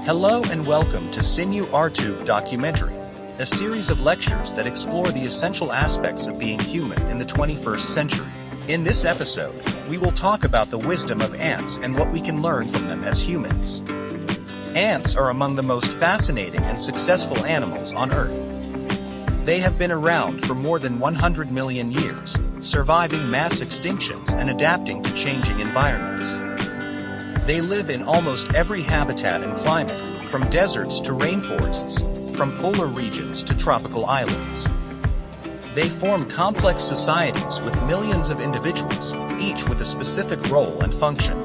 Hello and welcome to Sinu R2 Documentary, a series of lectures that explore the essential aspects of being human in the 21st century. In this episode, we will talk about the wisdom of ants and what we can learn from them as humans. Ants are among the most fascinating and successful animals on Earth. They have been around for more than 100 million years, surviving mass extinctions and adapting to changing environments. They live in almost every habitat and climate, from deserts to rainforests, from polar regions to tropical islands. They form complex societies with millions of individuals, each with a specific role and function.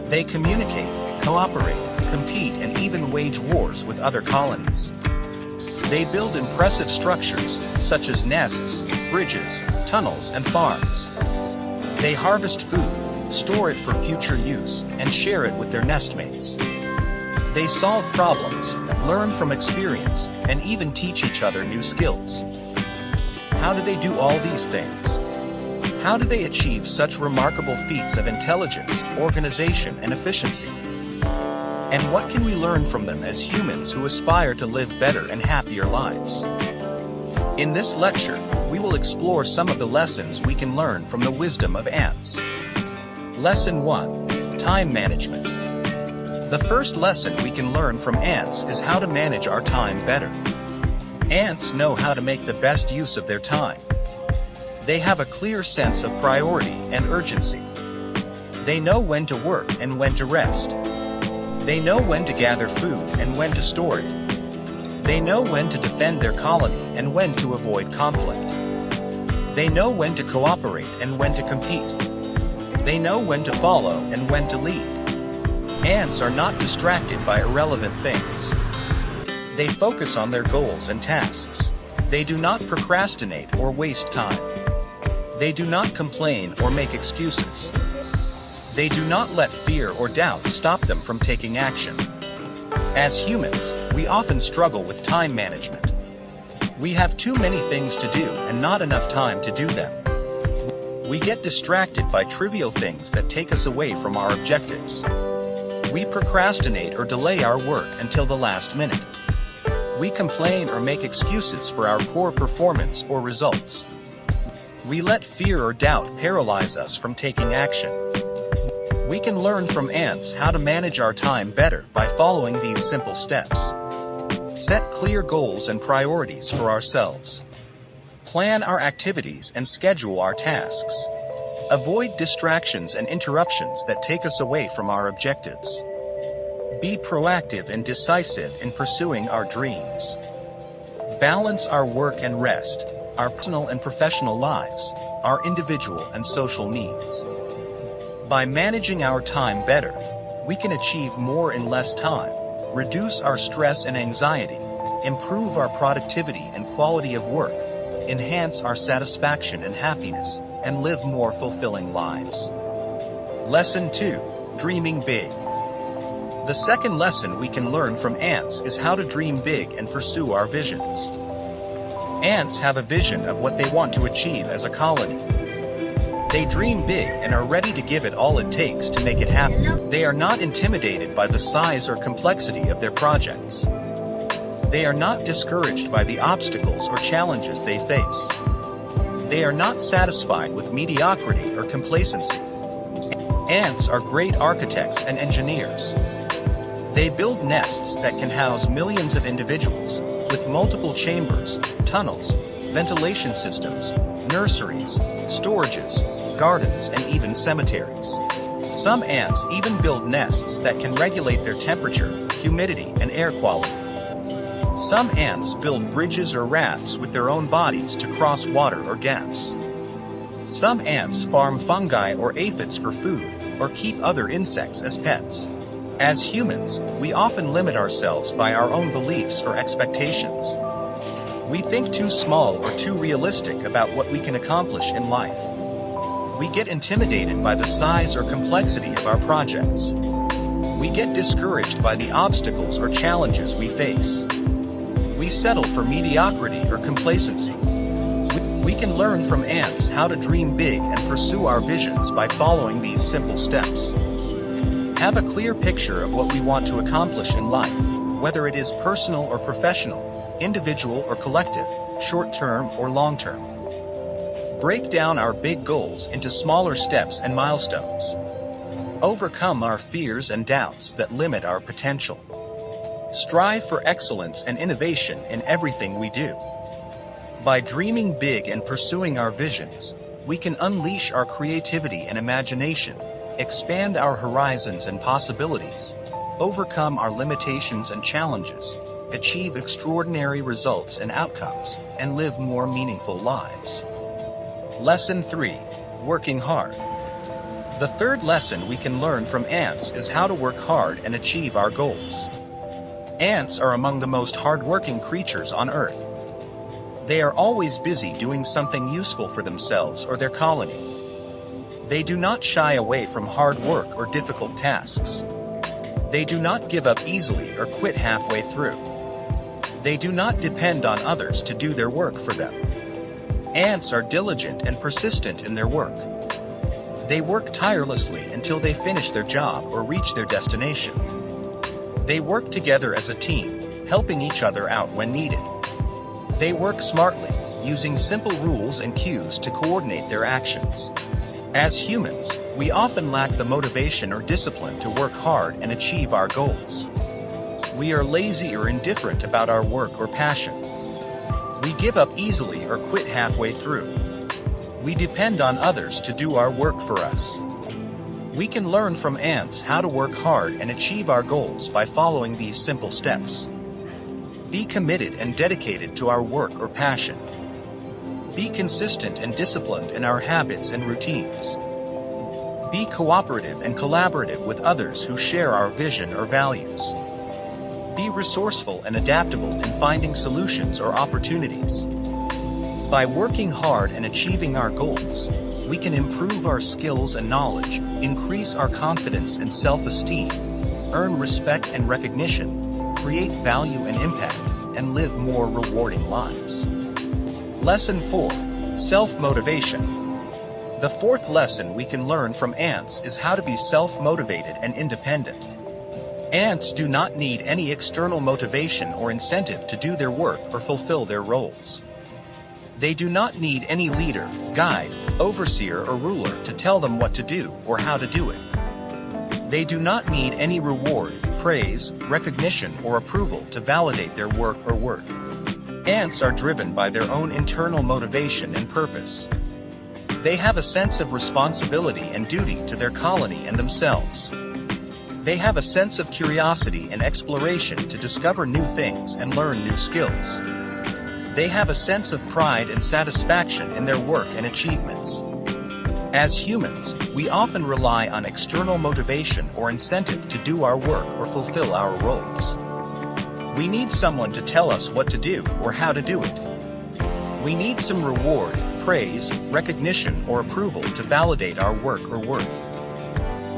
They communicate, cooperate, compete, and even wage wars with other colonies. They build impressive structures, such as nests, bridges, tunnels, and farms. They harvest food, store it for future use, and share it with their nestmates. They solve problems, learn from experience, and even teach each other new skills. How do they do all these things? How do they achieve such remarkable feats of intelligence, organization, and efficiency? And what can we learn from them as humans who aspire to live better and happier lives? In this lecture, we will explore some of the lessons we can learn from the wisdom of ants. Lesson 1. Time Management. The first lesson we can learn from ants is how to manage our time better. Ants know how to make the best use of their time. They have a clear sense of priority and urgency. They know when to work and when to rest. They know when to gather food and when to store it. They know when to defend their colony and when to avoid conflict. They know when to cooperate and when to compete. They know when to follow and when to lead. Ants are not distracted by irrelevant things. They focus on their goals and tasks. They do not procrastinate or waste time. They do not complain or make excuses. They do not let fear or doubt stop them from taking action. As humans, we often struggle with time management. We have too many things to do and not enough time to do them. We get distracted by trivial things that take us away from our objectives. We procrastinate or delay our work until the last minute. We complain or make excuses for our poor performance or results. We let fear or doubt paralyze us from taking action. We can learn from ants how to manage our time better by following these simple steps. Set clear goals and priorities for ourselves. Plan our activities and schedule our tasks. Avoid distractions and interruptions that take us away from our objectives. Be proactive and decisive in pursuing our dreams. Balance our work and rest, our personal and professional lives, our individual and social needs. By managing our time better, we can achieve more in less time, reduce our stress and anxiety, improve our productivity and quality of work, enhance our satisfaction and happiness, and live more fulfilling lives. Lesson 2. Dreaming Big. The second lesson we can learn from ants is how to dream big and pursue our visions. Ants have a vision of what they want to achieve as a colony. They dream big and are ready to give it all it takes to make it happen. They are not intimidated by the size or complexity of their projects. They are not discouraged by the obstacles or challenges they face. They are not satisfied with mediocrity or complacency. Ants are great architects and engineers. They build nests that can house millions of individuals, with multiple chambers, tunnels, ventilation systems, nurseries, storages, gardens, and even cemeteries. Some ants even build nests that can regulate their temperature, humidity, and air quality. Some ants build bridges or rafts with their own bodies to cross water or gaps. Some ants farm fungi or aphids for food, or keep other insects as pets. As humans, we often limit ourselves by our own beliefs or expectations. We think too small or too realistic about what we can accomplish in life. We get intimidated by the size or complexity of our projects. We get discouraged by the obstacles or challenges we face. We settle for mediocrity or complacency. We can learn from ants how to dream big and pursue our visions by following these simple steps. Have a clear picture of what we want to accomplish in life, whether it is personal or professional, individual or collective, short-term or long-term. Break down our big goals into smaller steps and milestones. Overcome our fears and doubts that limit our potential. Strive for excellence and innovation in everything we do. By dreaming big and pursuing our visions, we can unleash our creativity and imagination, expand our horizons and possibilities, overcome our limitations and challenges, achieve extraordinary results and outcomes, and live more meaningful lives. Lesson 3. Working hard. The third lesson we can learn from ants is how to work hard and achieve our goals. Ants are among the most hardworking creatures on Earth. They are always busy doing something useful for themselves or their colony. They do not shy away from hard work or difficult tasks. They do not give up easily or quit halfway through. They do not depend on others to do their work for them. Ants are diligent and persistent in their work. They work tirelessly until they finish their job or reach their destination. They work together as a team, helping each other out when needed. They work smartly, using simple rules and cues to coordinate their actions. As humans, we often lack the motivation or discipline to work hard and achieve our goals. We are lazy or indifferent about our work or passion. We give up easily or quit halfway through. We depend on others to do our work for us. We can learn from ants how to work hard and achieve our goals by following these simple steps. Be committed and dedicated to our work or passion. Be consistent and disciplined in our habits and routines. Be cooperative and collaborative with others who share our vision or values. Be resourceful and adaptable in finding solutions or opportunities. By working hard and achieving our goals, we can improve our skills and knowledge, increase our confidence and self-esteem, earn respect and recognition, create value and impact, and live more rewarding lives. Lesson 4. Self-motivation. The fourth lesson we can learn from ants is how to be self-motivated and independent. Ants do not need any external motivation or incentive to do their work or fulfill their roles. They do not need any leader, guide, overseer, or ruler to tell them what to do or how to do it. They do not need any reward, praise, recognition, or approval to validate their work or worth. Ants are driven by their own internal motivation and purpose. They have a sense of responsibility and duty to their colony and themselves. They have a sense of curiosity and exploration to discover new things and learn new skills. They have a sense of pride and satisfaction in their work and achievements. As humans, we often rely on external motivation or incentive to do our work or fulfill our roles. We need someone to tell us what to do or how to do it. We need some reward, praise, recognition, or approval to validate our work or worth.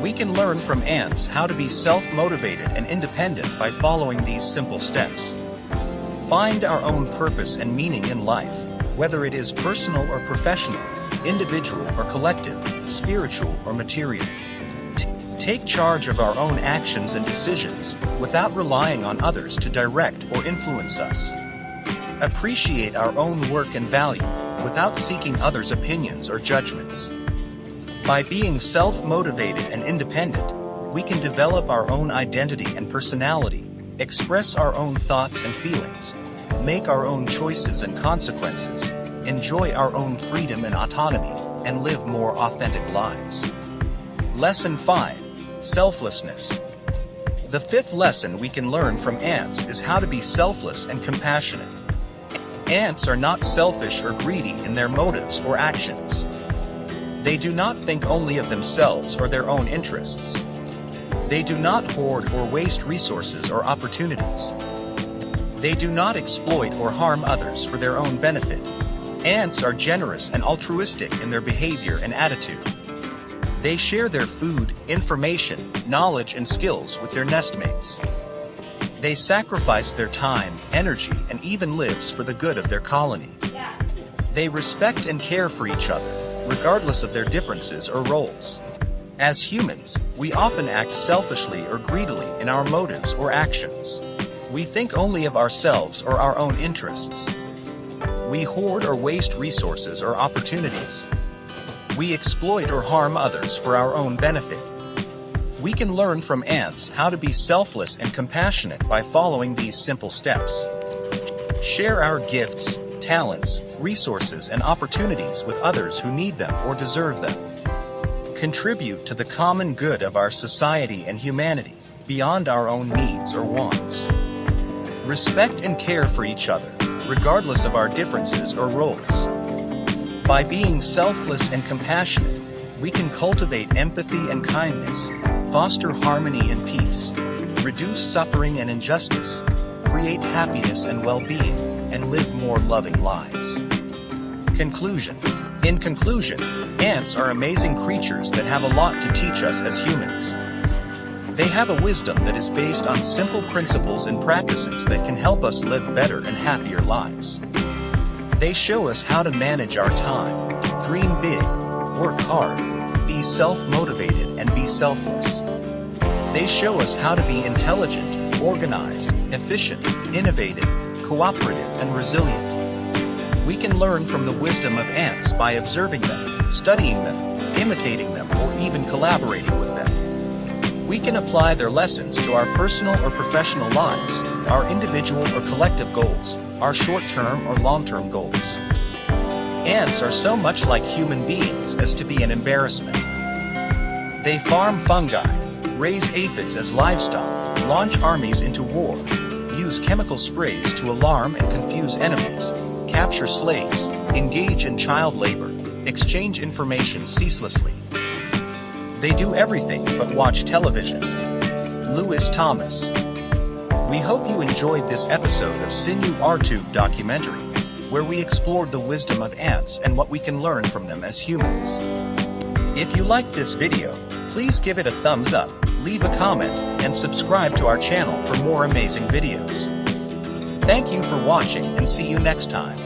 We can learn from ants how to be self-motivated and independent by following these simple steps. Find our own purpose and meaning in life, whether it is personal or professional, individual or collective, spiritual or material. Take charge of our own actions and decisions without relying on others to direct or influence us. Appreciate our own work and value without seeking others' opinions or judgments. By being self-motivated and independent, we can develop our own identity and personality, express our own thoughts and feelings, make our own choices and consequences, enjoy our own freedom and autonomy, and live more authentic lives. Lesson 5. Selflessness. The fifth lesson we can learn from ants is how to be selfless and compassionate. Ants are not selfish or greedy in their motives or actions. They do not think only of themselves or their own interests. They do not hoard or waste resources or opportunities. They do not exploit or harm others for their own benefit. Ants are generous and altruistic in their behavior and attitude. They share their food, information, knowledge, and skills with their nestmates. They sacrifice their time, energy, and even lives for the good of their colony. They respect and care for each other, regardless of their differences or roles. As humans, we often act selfishly or greedily in our motives or actions. We think only of ourselves or our own interests. We hoard or waste resources or opportunities. We exploit or harm others for our own benefit. We can learn from ants how to be selfless and compassionate by following these simple steps. Share our gifts, talents, resources, and opportunities with others who need them or deserve them. Contribute to the common good of our society and humanity, beyond our own needs or wants. Respect and care for each other, regardless of our differences or roles. By being selfless and compassionate, we can cultivate empathy and kindness, foster harmony and peace, reduce suffering and injustice, create happiness and well-being, and live more loving lives. Conclusion. In conclusion, ants are amazing creatures that have a lot to teach us as humans. They have a wisdom that is based on simple principles and practices that can help us live better and happier lives. They show us how to manage our time, dream big, work hard, be self-motivated, and be selfless. They show us how to be intelligent, organized, efficient, innovative, cooperative, and resilient. We can learn from the wisdom of ants by observing them, studying them, imitating them, or even collaborating with them. We can apply their lessons to our personal or professional lives, our individual or collective goals, our short-term or long-term goals. Ants are so much like human beings as to be an embarrassment. They farm fungi, raise aphids as livestock, launch armies into war, use chemical sprays to alarm and confuse enemies, capture slaves, engage in child labor, exchange information ceaselessly. They do everything but watch television. Lewis Thomas. We hope you enjoyed this episode of Sinew R-Tube documentary, where we explored the wisdom of ants and what we can learn from them as humans. If you liked this video, please give it a thumbs up, leave a comment, and subscribe to our channel for more amazing videos. Thank you for watching and see you next time.